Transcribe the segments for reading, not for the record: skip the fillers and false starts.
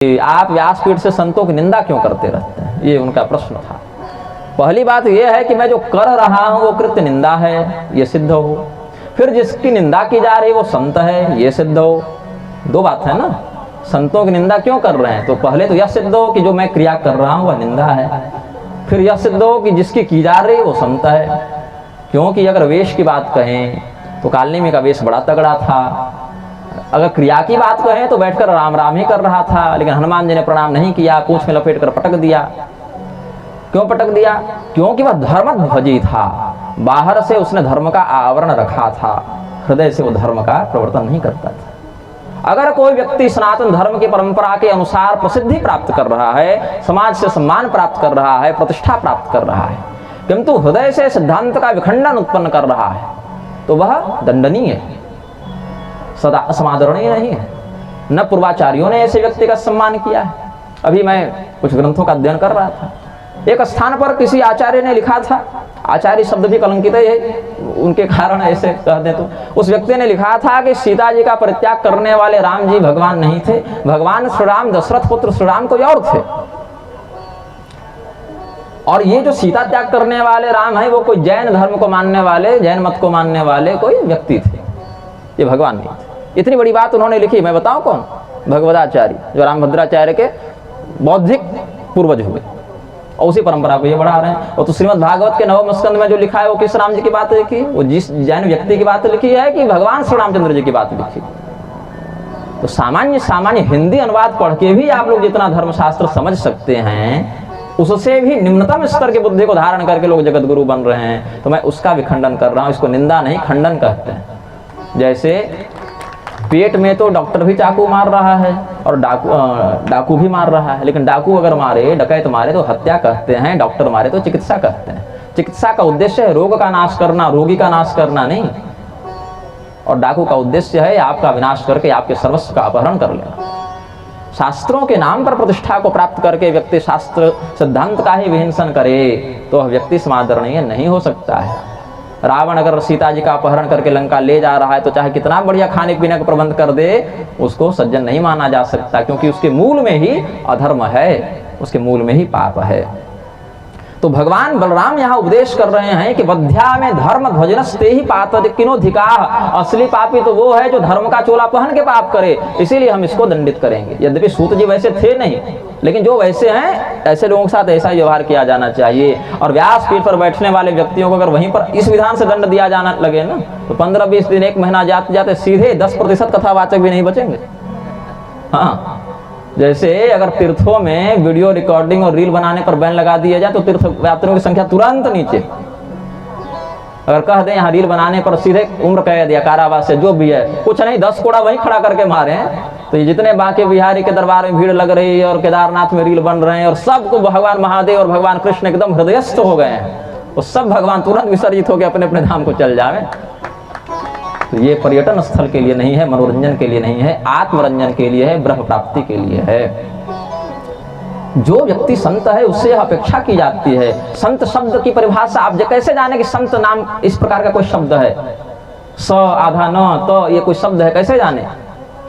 आप व्यासपीठ से संतों की निंदा क्यों करते रहते हैं, ये उनका प्रश्न था। पहली बात यह है कि मैं जो कर रहा हूं वो कृत्य निंदा है, ये सिद्ध हो। फिर जिसकी निंदा की जा रही है वो संत है, ये सिद्ध हो। दो बात है ना, संतों की निंदा क्यों कर रहे हैं, तो पहले तो यह सिद्ध हो कि जो मैं क्रिया कर रहा हूं वह निंदा है। फिर यह सिद्ध हो कि जिसकी की जा रही है वो संत है। क्योंकि अगर वेश की बात कहें तो कालनेमी का वेश बड़ा तगड़ा था। अगर क्रिया की बात कहें तो बैठकर राम राम ही कर रहा था, लेकिन हनुमान जी ने प्रणाम नहीं किया, पूंछ में लपेट कर पटक दिया। क्यों पटक दिया? क्योंकि वह धर्मध्वजी था। बाहर से उसने धर्म का आवरण रखा था, हृदय से वो धर्म का प्रवर्तन नहीं करता था। अगर कोई व्यक्ति सनातन धर्म की परंपरा के अनुसार प्रसिद्धि प्राप्त कर रहा है, समाज से सम्मान प्राप्त कर रहा है, प्रतिष्ठा प्राप्त कर रहा है, किंतु हृदय से सिद्धांत का विखंडन उत्पन्न कर रहा है, तो वह दंडनीय है, सदा समादरणीय नहीं है। न पूर्वाचार्यों ने ऐसे व्यक्ति का सम्मान किया है। अभी मैं कुछ ग्रंथों का अध्ययन कर रहा था, एक स्थान पर किसी आचार्य ने लिखा था, आचार्य शब्द भी कलंकित है उनके कारण ऐसे कह दें तो, उस व्यक्ति ने लिखा था कि सीता जी का परित्याग करने वाले राम जी भगवान नहीं थे, भगवान श्री राम दशरथ पुत्र श्री राम कोई और थे। और ये जो सीता त्याग करने वाले राम है वो कोई जैन धर्म को मानने वाले, जैन मत को मानने वाले कोई व्यक्ति थे, ये भगवान नहीं थे। इतनी बड़ी बात उन्होंने लिखी, मैं बताऊं कौन? भगवदाचार्य, जो रामभद्राचार्य के बौद्धिक पूर्वज हुए और उसी परंपरा को ये बढ़ा रहे हैं। और तो श्रीमद् भागवत के नवम स्कंद में जो लिखा है वो किस राम जी की बात लिखी? वो जिस जैन व्यक्ति की बात लिखी है कि भगवान श्री रामचंद्र जी की बात लिखी। तो सामान्य हिंदी अनुवाद पढ़ के भी आप लोग जितना धर्मशास्त्र समझ सकते हैं, उससे भी निम्नतम स्तर की बुद्धि को धारण करके लोग जगत गुरु बन रहे हैं। तो मैं उसका भी खंडन कर रहा हूँ, इसको निंदा नहीं खंडन कहते हैं। जैसे पेट में तो डॉक्टर भी चाकू मार रहा है और डाकू भी मार रहा है, लेकिन डाकू अगर मारे, डकैत मारे तो हत्या कहते हैं, डॉक्टर मारे तो चिकित्सा कहते हैं। चिकित्सा का उद्देश्य है रोग का नाश करना, रोगी का नाश करना नहीं। और डाकू का उद्देश्य है आपका विनाश करके आपके सर्वस्व का अपहरण कर लेना। शास्त्रों के नाम पर प्रतिष्ठा को प्राप्त करके व्यक्ति शास्त्र सिद्धांत का ही विहिंसन करे तो वह व्यक्ति समादरणीय नहीं हो सकता है। रावण अगर सीता जी का अपहरण करके लंका ले जा रहा है तो चाहे कितना बढ़िया खाने पीने का प्रबंध कर दे, उसको सज्जन नहीं माना जा सकता, क्योंकि उसके मूल में ही अधर्म है, उसके मूल में ही पाप है। तो भगवान बलराम यहाँ उपदेश कर रहे हैं कि बध्या में धर्म ध्वजनस्ते ही पातकिनोधिका, असली पापी तो वो है जो धर्म का चोला पहन के पाप करे, इसीलिए हम इसको दंडित करेंगे। यद्यपि सूत जी वैसे थे नहीं, लेकिन जो वैसे हैं ऐसे लोगों के साथ ऐसा व्यवहार किया जाना चाहिए। और व्यासपीठ पर बैठने वाले व्यक्तियों को अगर वहीं पर इस विधान से दंड दिया जाना लगे ना, तो 15-20 दिन, 1 महीना जाते जाते सीधे 10% कथावाचक भी नहीं बचेंगे। हाँ, जैसे अगर तीर्थों में वीडियो रिकॉर्डिंग और रील बनाने पर बैन लगा दिया जाए तो तीर्थ यात्रियों की संख्या तुरंत नीचे। अगर कह दें यहाँ रील बनाने पर सीधे उम्र कैद या कारावास से जो भी है, कुछ नहीं 10 कोड़ा वहीं खड़ा करके मारे हैं, तो ये जितने बांके बिहारी के दरबार में भीड़ लग रही है और केदारनाथ में रील बन रहे हैं और सबको भगवान महादेव और भगवान कृष्ण एकदम हृदयस्थ हो गए हैं, तो सब भगवान तुरंत विसर्जित होकर अपने अपने धाम को चल जाए। तो ये पर्यटन स्थल के लिए नहीं है, मनोरंजन के लिए नहीं है, आत्मरंजन के लिए है, ब्रह्म प्राप्ति के लिए है। जो व्यक्ति संत है उससे अपेक्षा की जाती है। संत शब्द की परिभाषा आप कैसे जाने कि संत नाम इस प्रकार का कोई शब्द है, स आधा न तो ये कोई शब्द है, कैसे जाने?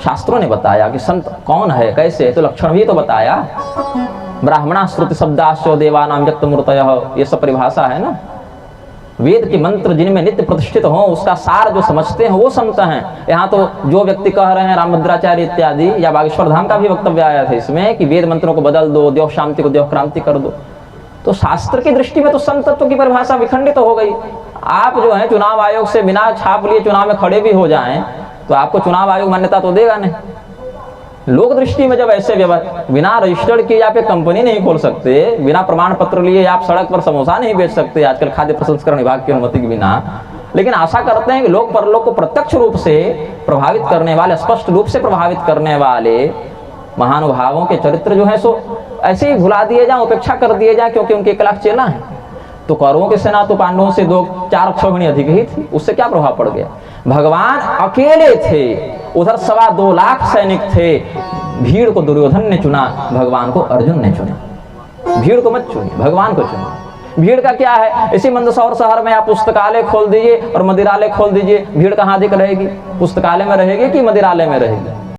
शास्त्रों ने बताया कि संत कौन है, कैसे, तो लक्षण भी तो बताया। ब्राह्मणा श्रुति शब्दाश्च देवानां व्यक्त मूर्तयः, ये सब परिभाषा है ना। वेद के मंत्र जिनमें नित्य प्रतिष्ठित हो, उसका सार जो समझते हैं वो संत हैं। यहाँ तो जो व्यक्ति कह रहे हैं, रामभद्राचार्य इत्यादि या बागेश्वर धाम का भी वक्तव्य आया था इसमें कि वेद मंत्रों को बदल दो, देव शांति को देव क्रांति कर दो, तो शास्त्र की दृष्टि में तो संत तत्व की परिभाषा विखंडित हो गई। आप जो है चुनाव आयोग से बिना छाप लिए चुनाव में खड़े भी हो जाएं तो आपको चुनाव आयोग मान्यता तो देगा नहीं। लोक दृष्टि में जब ऐसे व्यवहार, बिना रजिस्टर्ड किए आप एक कंपनी नहीं खोल सकते, बिना प्रमाण पत्र लिए आप सड़क पर समोसा नहीं बेच सकते आजकल खाद्य प्रसंस्करण विभाग की अनुमति के बिना। लेकिन आशा करते हैं कि लोक परलोक को प्रत्यक्ष रूप से प्रभावित करने वाले, स्पष्ट रूप से प्रभावित करने वाले महानुभावों के चरित्र जो है सो ऐसे ही भुला दिए जाए, उपेक्षा कर दिए जाए, क्योंकि उनके 1 लाख चेला है। तो कौरवों की सेना तो पांडवों से 4-6 गुनी अधिक ही थी, उससे क्या प्रभाव पड़ गया? भगवान अकेले थे, उधर 2.25 लाख सैनिक थे। भीड़ को दुर्योधन ने चुना, भगवान को अर्जुन ने चुना। भीड़ को मत चुनिए, भगवान को चुनिए। भीड़ का क्या है? इसी मंदसौर शहर में आप पुस्तकालय खोल दीजिए और मदिरालय खोल दीजिए, भीड़ कहाँ अधिक रहेगी? पुस्तकालय में रहेगी कि मदिरालय में रहेगी?